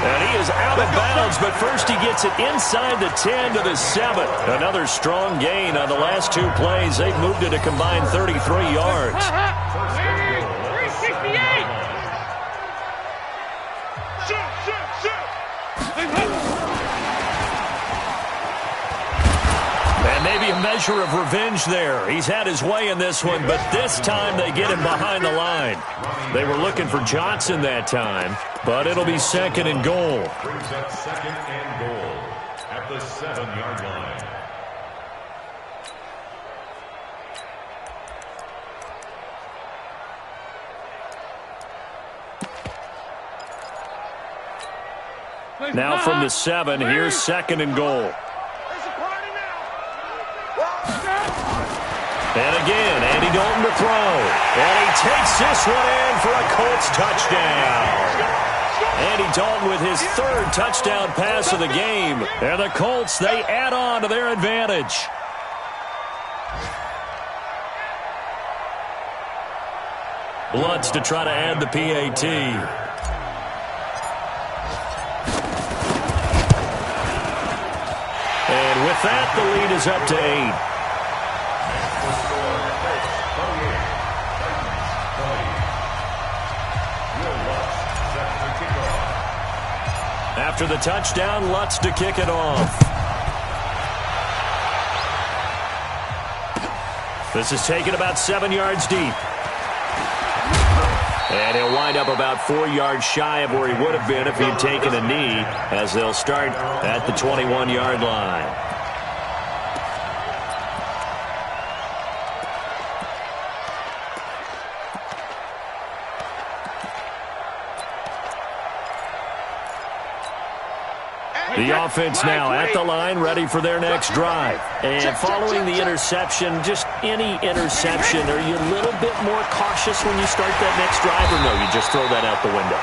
Speaker 1: And he is out of bounds, but first he gets it inside the 10 to the 7. Another strong gain on the last 2 plays. They've moved it a combined 33 yards.
Speaker 2: 368.
Speaker 1: And maybe a measure of revenge there. He's had his way in this one, but this time they get him behind the line. They were looking for Johnson that time, but it'll be 2nd and goal.
Speaker 4: Brings up 2nd and goal at the 7-yard line.
Speaker 1: Now from the 7, here's 2nd and goal. And again, Andy Dalton to throw. And he takes this one in for a Colts touchdown. Andy Dalton with his 3rd touchdown pass of the game. And the Colts, they add on to their advantage. Lutz to try to add the PAT. And with that, the lead is up to 8. After the touchdown, Lutz to kick it off. This is taken about 7 yards deep. And he'll wind up about 4 yards shy of where he would have been if he'd taken a knee, as they'll start at the 21-yard line. The offense now at the line, ready for their next drive. And following the interception, just any interception, are you a little bit more cautious when you start that next drive, or no, you just throw that out the window?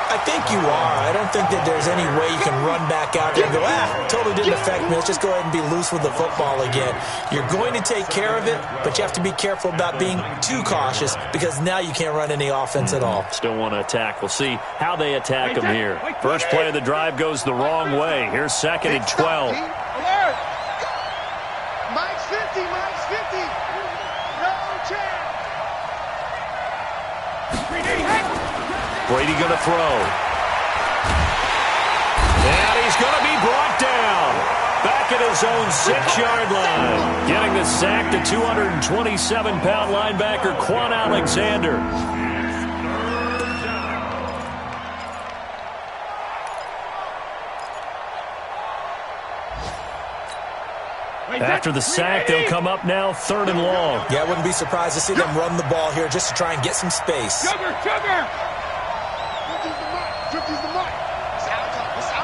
Speaker 3: I think you are. I don't think that there's any way you can run back out there and go, totally didn't affect me. Let's just go ahead and be loose with the football again. You're going to take care of it, but you have to be careful about being too cautious because now you can't run any offense at all.
Speaker 1: Still want to attack. We'll see how they attack them here. First play of the drive goes the wrong way. Here's 2nd and 12.
Speaker 2: Mike's 50, Mike's 50. No chance.
Speaker 1: Brady going to throw. And he's going to be brought down. Back at his own 6-yard line. Getting the sack to 227-pound linebacker Quan Alexander. After the sack, they'll come up now 3rd and long.
Speaker 3: Yeah, I wouldn't be surprised to see them run the ball here just to try and get some space.
Speaker 2: Sugar! Use the mic. It's out.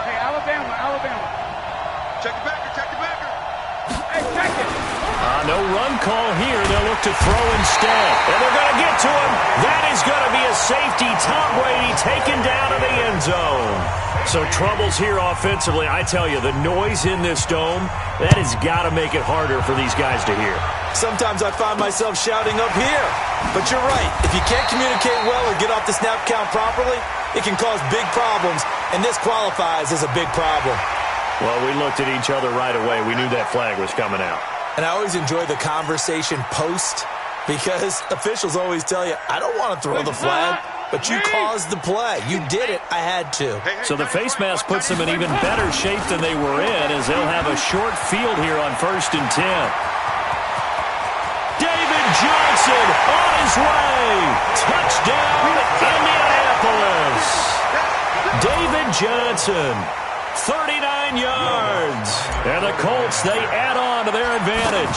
Speaker 2: Hey, Alabama. Check the backer. Hey, check it.
Speaker 1: No run call here. They'll look to throw instead. And they're going to get to him. That is going to be a safety. Tom Brady taken down to the end zone. So troubles here offensively. I tell you, the noise in this dome, that has got to make it harder for these guys to hear.
Speaker 3: Sometimes I find myself shouting up here. But you're right. If you can't communicate well or get off the snap count properly, it can cause big problems, and this qualifies as a big problem.
Speaker 1: Well, we looked at each other right away. We knew that flag was coming out.
Speaker 3: And I always enjoy the conversation post because officials always tell you, I don't want to throw the flag, but you caused the play. You did it. I had to.
Speaker 1: So the face mask puts them in even better shape than they were in as they'll have a short field here on 1st and 10. David Johnson on his way. Touchdown, Indianapolis. David Johnson, 39 yards. And the Colts, they add on to their advantage.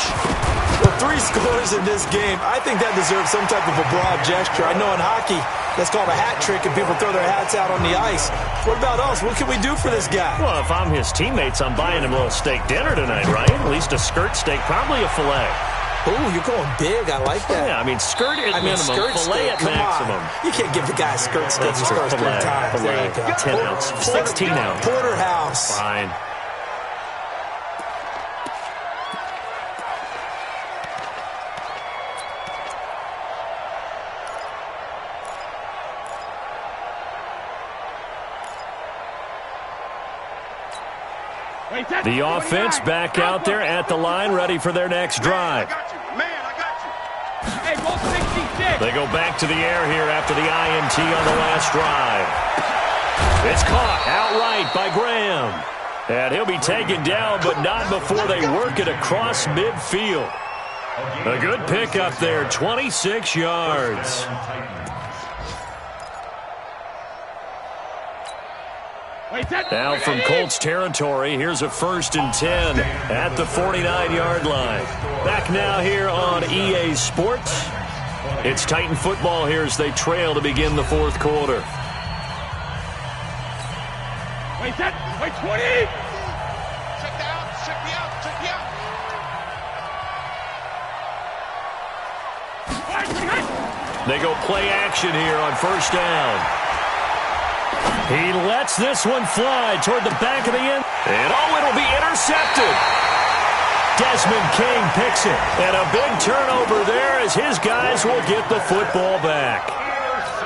Speaker 3: Well, 3 scores in this game. I think that deserves some type of a broad gesture. I know in hockey, that's called a hat trick, and people throw their hats out on the ice. What about us? What can we do for this guy?
Speaker 1: Well, if I'm his teammates, I'm buying him a little steak dinner tonight, right? At least a skirt steak, probably a filet.
Speaker 3: Ooh, you're going big. I like that.
Speaker 1: Yeah, I mean, skirt at minimum, filet at maximum.
Speaker 3: You can't give the guy a skirt steak his first 3 times. There you go.
Speaker 1: 10 ounce, 16 ounce.
Speaker 3: Porterhouse.
Speaker 1: Fine. The offense back out there at the line, ready for their next drive.
Speaker 2: I got you. Hey, ball 66.
Speaker 1: They go back to the air here after the INT on the last drive. It's caught outright by Graham. And he'll be taken down, but not before they work it across midfield. A good pickup there, 26 yards. Now from Colts territory, here's a 1st and 10 at the 49-yard line. Back now here on EA Sports. It's Titan football here as they trail to begin the 4th quarter.
Speaker 2: Wait, 20! Check the out.
Speaker 1: They go play action here on 1st down. He lets this one fly toward the back of the end. And it'll be intercepted. Desmond King picks it. And a big turnover there as his guys will get the football back.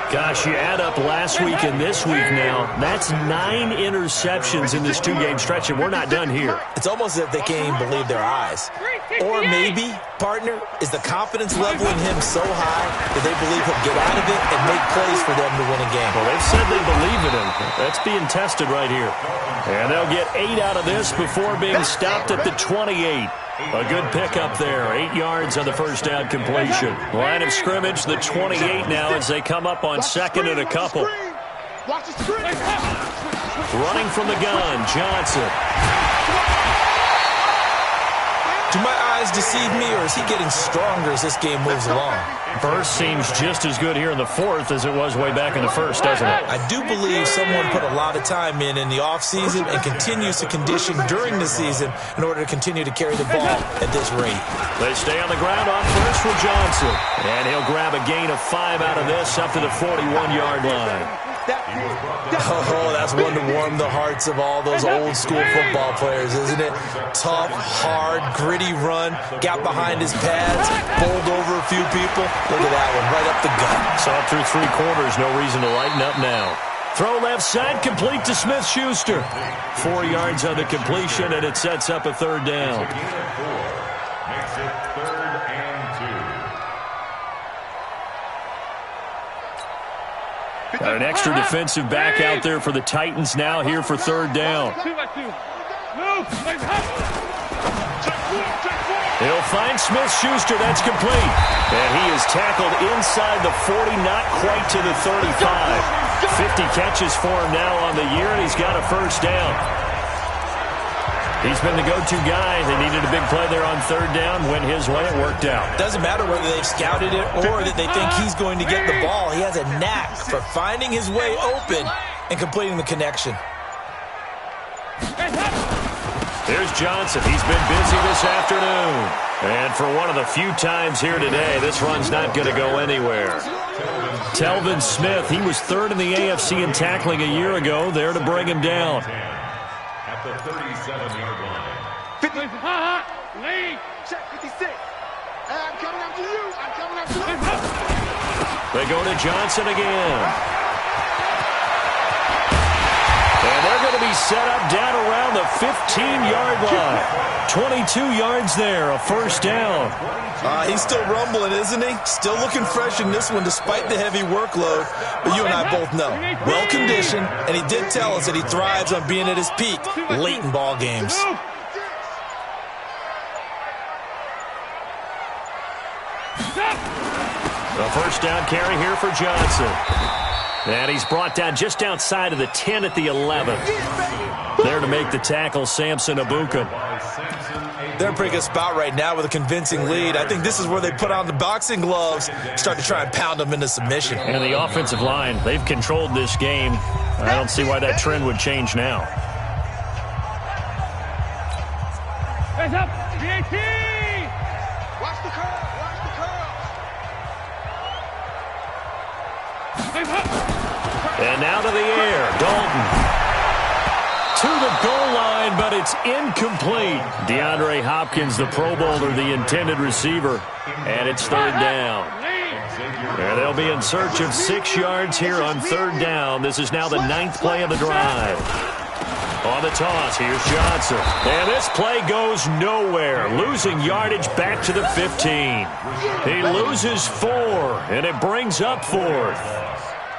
Speaker 1: Gosh, you add up last week and this week now, that's 9 interceptions in this 2-game stretch, and we're not done here.
Speaker 3: It's almost as if they can't even believe their eyes. Or maybe, partner, is the confidence level in him so high that they believe he'll get out of it and make plays for them to win a game.
Speaker 1: Well, they've said they believe in him. That's being tested right here. And they'll get 8 out of this before being stopped at the 28. A good pickup there. 8 yards on the 1st down completion. Line of scrimmage, the 28 now as they come up on 2nd and a couple. Running from the gun, Johnson.
Speaker 3: Do my eyes deceive me, or is he getting stronger as this game moves along?
Speaker 1: Burst seems just as good here in the 4th as it was way back in the 1st, doesn't it?
Speaker 3: I do believe someone put a lot of time in the offseason and continues to condition during the season in order to continue to carry the ball at this rate.
Speaker 1: They stay on the ground on 1st for Johnson. And he'll grab a gain of 5 out of this up to the 41-yard line.
Speaker 3: Oh, that's one to warm the hearts of all those old-school football players, isn't it? Tough, hard, gritty run, got behind his pads, bowled over a few people. Look at that one, right up the gut.
Speaker 1: Saw through 3 quarters, no reason to lighten up now. Throw left side, complete to Smith-Schuster. 4 yards on the completion, and it sets up a 3rd down.
Speaker 4: Makes it 3rd and 2.
Speaker 1: Got an extra defensive back out there for the Titans now here for 3rd down. He'll find Smith-Schuster. That's complete. And he is tackled inside the 40, not quite to the 35. 50 catches for him now on the year, and he's got a 1st down. He's been the go-to guy. They needed a big play there on third down. Went his way. It worked out.
Speaker 3: Doesn't matter whether they've scouted it or that they think he's going to get the ball. He has a knack for finding his way open and completing the connection.
Speaker 1: Here's Johnson. He's been busy this afternoon. And for one of the few times here today, this run's not going to go anywhere. Telvin Smith, he was third in the AFC in tackling a year ago, there to bring him down.
Speaker 4: At the 37-yard line.
Speaker 2: 50. Lead. Check 56. I'm coming after you. I'm coming after you.
Speaker 1: They go to Johnson again. And they're going to be set up down around the 15-yard line. 22 yards there, a first down.
Speaker 3: He's still rumbling, isn't he? Still looking fresh in this one despite the heavy workload. But you and I both know, well-conditioned, and he did tell us that he thrives on being at his peak late in ball games.
Speaker 1: A first down carry here for Johnson. And he's brought down just outside of the 10 at the 11. There to make the tackle, Samson Abuka.
Speaker 3: They're in a pretty good spot right now with a convincing lead. I think this is where they put on the boxing gloves, start to try and pound them into submission.
Speaker 1: And the offensive line, they've controlled this game. I don't see why that trend would change now.
Speaker 2: Hands up. BAT. Watch the curl. Watch the curl.
Speaker 1: And now to the air, Dalton. To the goal line, but it's incomplete. DeAndre Hopkins, the Pro Bowler, the intended receiver. And it's third down. And they'll be in search of 6 yards here on third down. This is now the 9th play of the drive. On the toss, here's Johnson. And this play goes nowhere. Losing yardage back to the 15. He loses 4, and it brings up 4th.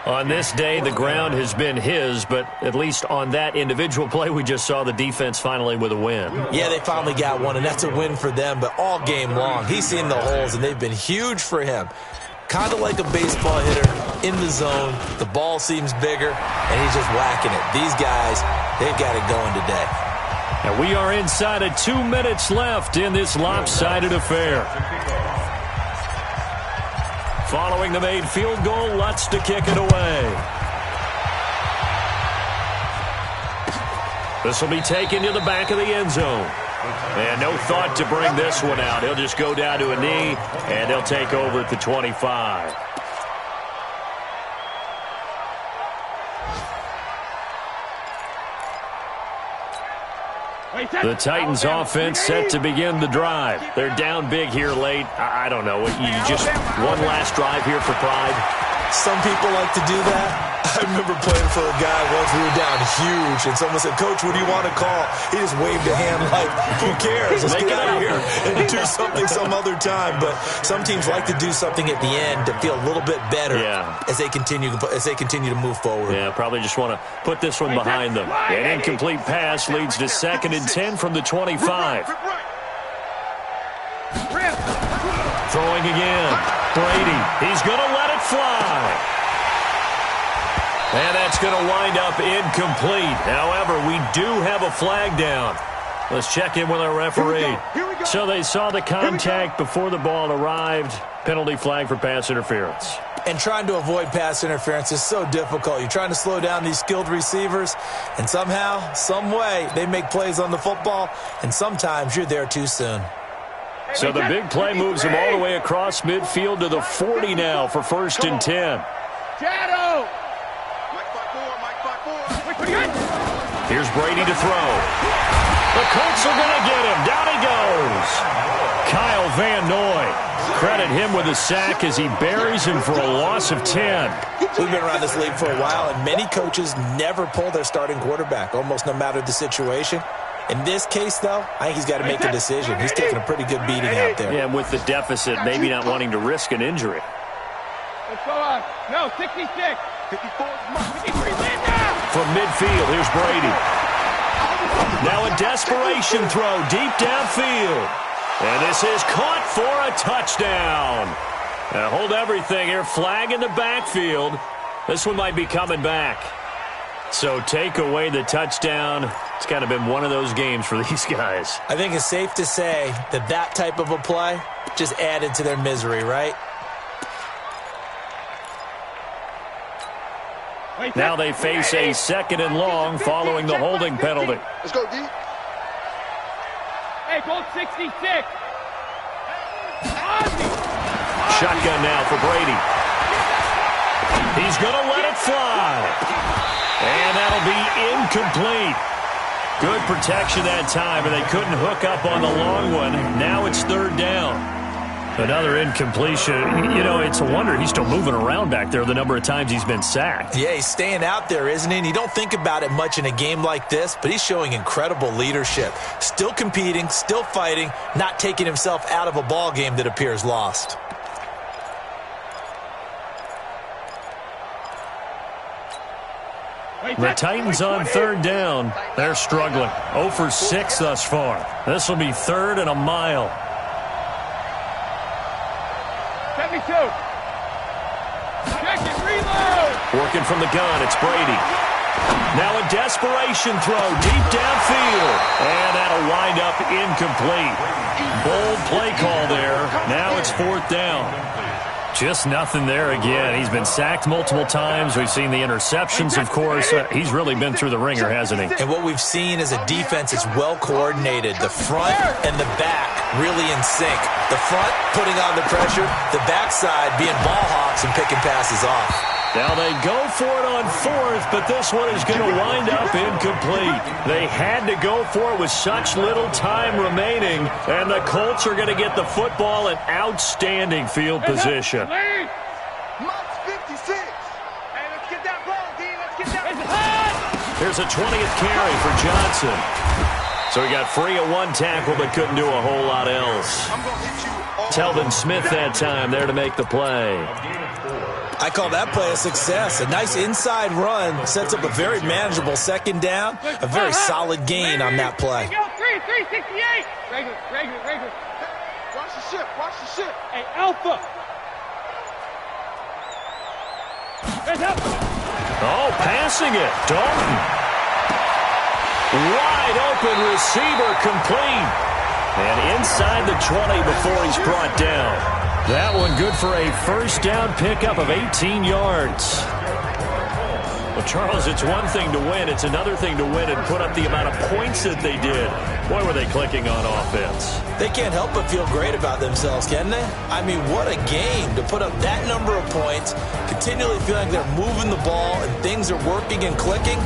Speaker 1: On this day, the ground has been his, but at least on that individual play, we just saw the defense finally with a win.
Speaker 3: Yeah, they finally got one, and that's a win for them, but all game long, he's seen the holes, and they've been huge for him. Kind of like a baseball hitter in the zone. The ball seems bigger, and he's just whacking it. These guys, they've got it going today.
Speaker 1: And we are inside of 2 minutes left in this lopsided affair. Following the made field goal, Lutz to kick it away. This will be taken to the back of the end zone. And no thought to bring this one out. He'll just go down to a knee, and they'll take over at the 25. The Titans offense set to begin the drive. They're down big here late. I don't know. You just one last drive here for pride.
Speaker 3: Some people like to do that. I remember playing for a guy once. We were down huge, and someone said, "Coach, what do you want to call?" He just waved a hand like, "Who cares? Let's get out of here and do something some other time." But some teams like to do something at the end to feel a little bit better as they continue to move forward.
Speaker 1: Yeah, probably just want to put this one behind them. An incomplete pass leads to 2nd and 10 from the 25. Throwing again. Brady. He's going to let it fly. And that's going to wind up incomplete. However, we do have a flag down. Let's check in with our referee. So they saw the contact before the ball arrived. Penalty flag for pass interference.
Speaker 3: And trying to avoid pass interference is so difficult. You're trying to slow down these skilled receivers, and somehow, some way, they make plays on the football, and sometimes you're there too soon.
Speaker 1: So the big play moves him all the way across midfield to the 40 now for 1st and 10.
Speaker 2: Shadow.
Speaker 1: Here's Brady to throw. The Colts are going to get him. Down he goes. Kyle Van Noy. Credit him with a sack as he buries him for a loss of 10.
Speaker 3: We've been around this league for a while, and many coaches never pull their starting quarterback, almost no matter the situation. In this case, though, I think he's got to make the decision. He's taking a pretty good beating out there.
Speaker 1: Yeah, and with the deficit, maybe not wanting to risk an injury.
Speaker 2: Let's go on. No, 66. 54. 53.
Speaker 1: From midfield, here's Brady. Now a desperation throw deep downfield. And this is caught for a touchdown. Hold everything here. Flag in the backfield. This one might be coming back. So take away the touchdown. It's kind of been one of those games for these guys.
Speaker 3: I think it's safe to say that that type of a play just added to their misery, right?
Speaker 1: Now they face a 2nd and long following the holding penalty.
Speaker 2: Let's go, D. Hey, goal 66.
Speaker 1: Shotgun now for Brady. He's going to let it fly. And that'll be incomplete. Good protection that time, and they couldn't hook up on the long one. Now it's 3rd down. Another incompletion. You know, it's a wonder he's still moving around back there the number of times he's been sacked.
Speaker 3: Yeah, he's staying out there, isn't he? And you don't think about it much in a game like this, but he's showing incredible leadership. Still competing, still fighting, not taking himself out of a ball game that appears lost.
Speaker 1: The Titans on 3rd down. They're struggling. 0 for 6 thus far. This will be 3rd and a mile.
Speaker 2: 72. Check it, reload.
Speaker 1: Working from the gun, it's Brady. Now a desperation throw deep downfield. And that'll wind up incomplete. Bold play call there. Now it's 4th down. Just nothing there again. He's been sacked multiple times. We've seen the interceptions, of course. He's really been through the ringer, hasn't he?
Speaker 3: And what we've seen is a defense that's well coordinated. The front and the back really in sync. The front putting on the pressure, the backside being ball hawks and picking passes off.
Speaker 1: Now they go for it on 4th, but this one is going to wind up incomplete. They had to go for it with such little time remaining, and the Colts are going to get the football in outstanding field position. Here's a 20th carry for Johnson. So he got free of one tackle, but couldn't do a whole lot else. Telvin Smith that time there to make the play.
Speaker 3: I call that play a success. A nice inside run sets up a very manageable 2nd down. A very solid gain on that play.
Speaker 2: 368. Regular. Watch the ship. Hey, Alpha.
Speaker 1: Oh, passing it. Dalton. Wide open receiver complete. And inside the 20 before he's brought down. That one good for a 1st down pickup of 18 yards. Well, Charles, it's one thing to win. It's another thing to win and put up the amount of points that they did. Boy, were they clicking on offense.
Speaker 3: They can't help but feel great about themselves, can they? I mean, what a game to put up that number of points, continually feeling like they're moving the ball and things are working and clicking.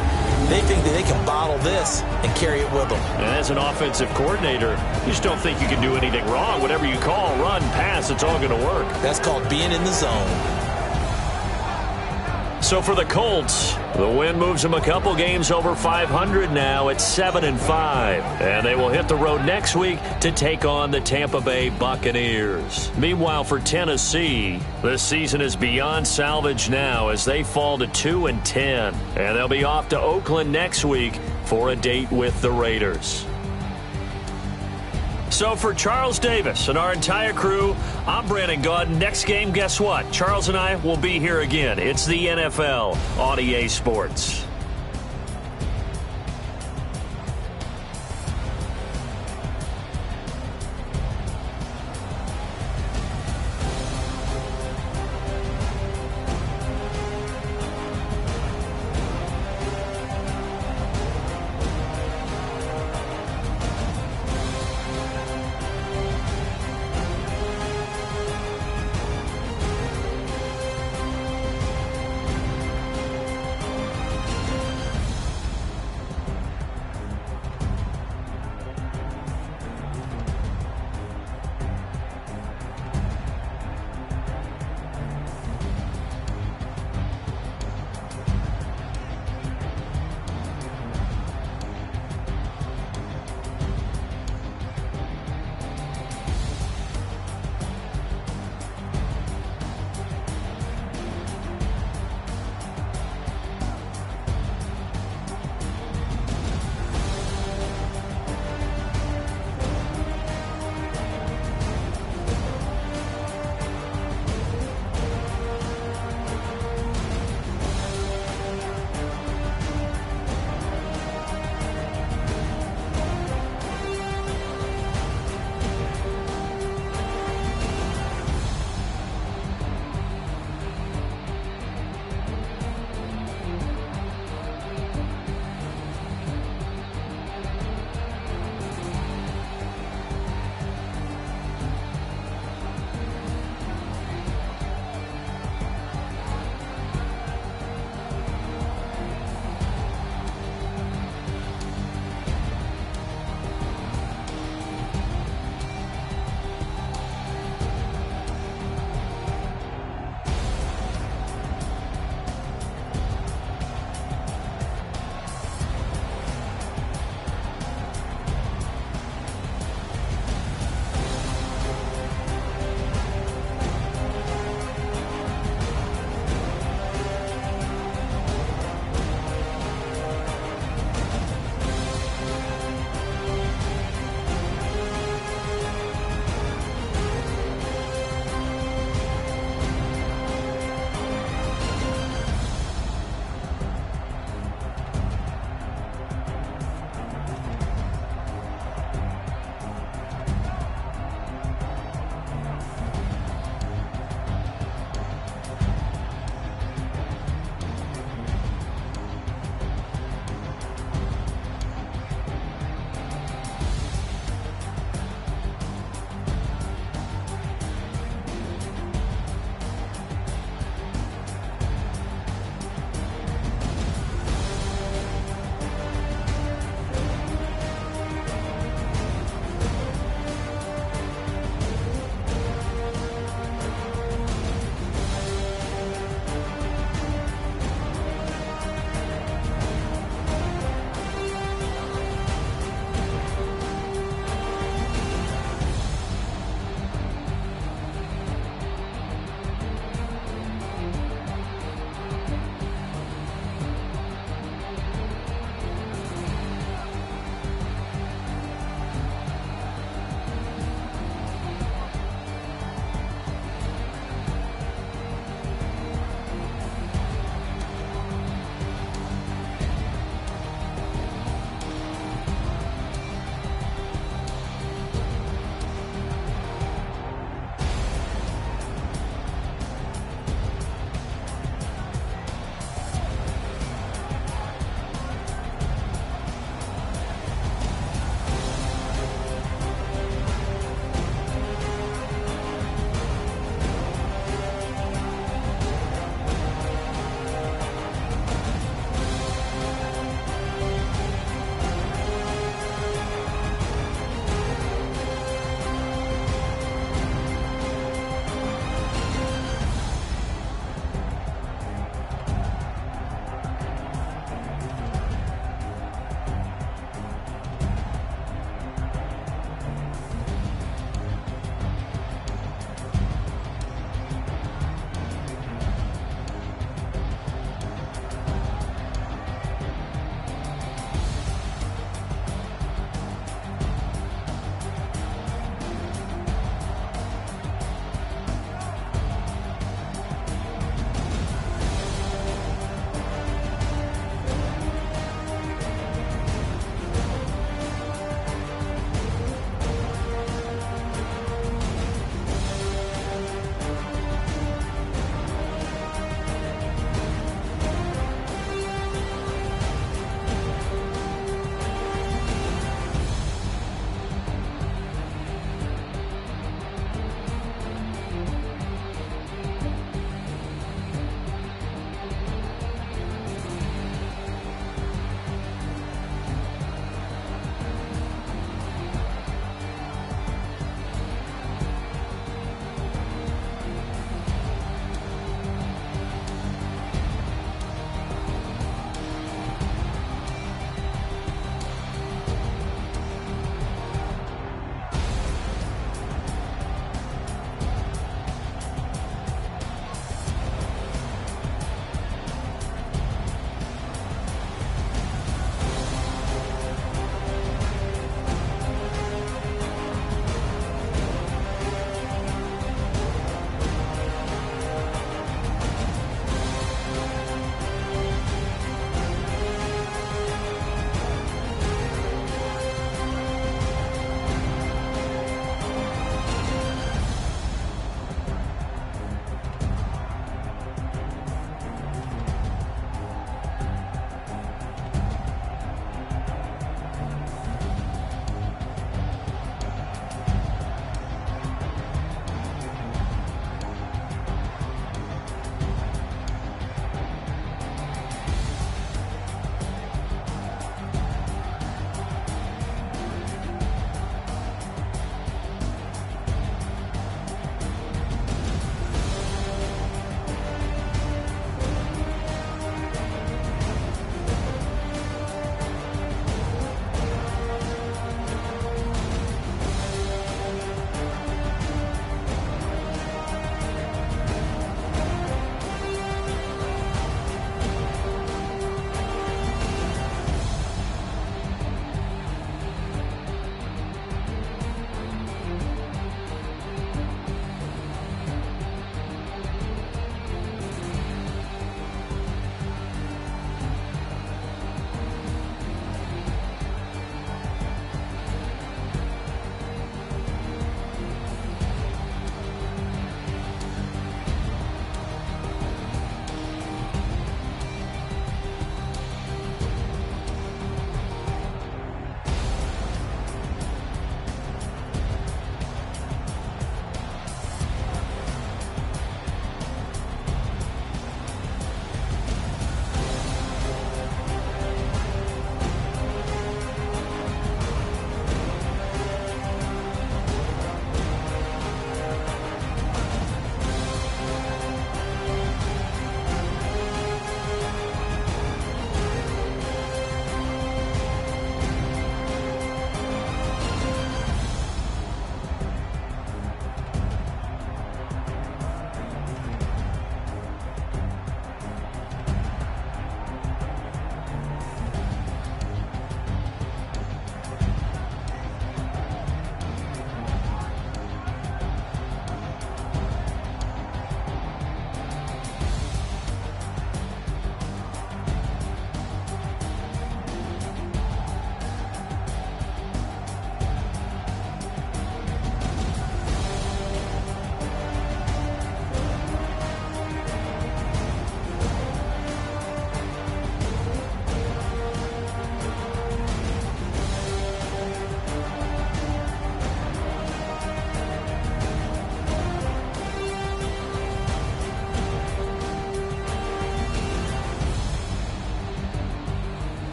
Speaker 3: They think that they can bottle this and carry it with them.
Speaker 1: And as an offensive coordinator, you just don't think you can do anything wrong. Whatever you call, run, pass, it's all going to work.
Speaker 3: That's called being in the zone.
Speaker 1: So for the Colts, the win moves them a couple games over 500 now at 7-5. And they will hit the road next week to take on the Tampa Bay Buccaneers. Meanwhile, for Tennessee, this season is beyond salvage now as they fall to 2-10. And they'll be off to Oakland next week for a date with the Raiders. So for Charles Davis and our entire crew, I'm Brandon Gaudin. Next game, guess what? Charles and I will be here again. It's the NFL on EA Sports.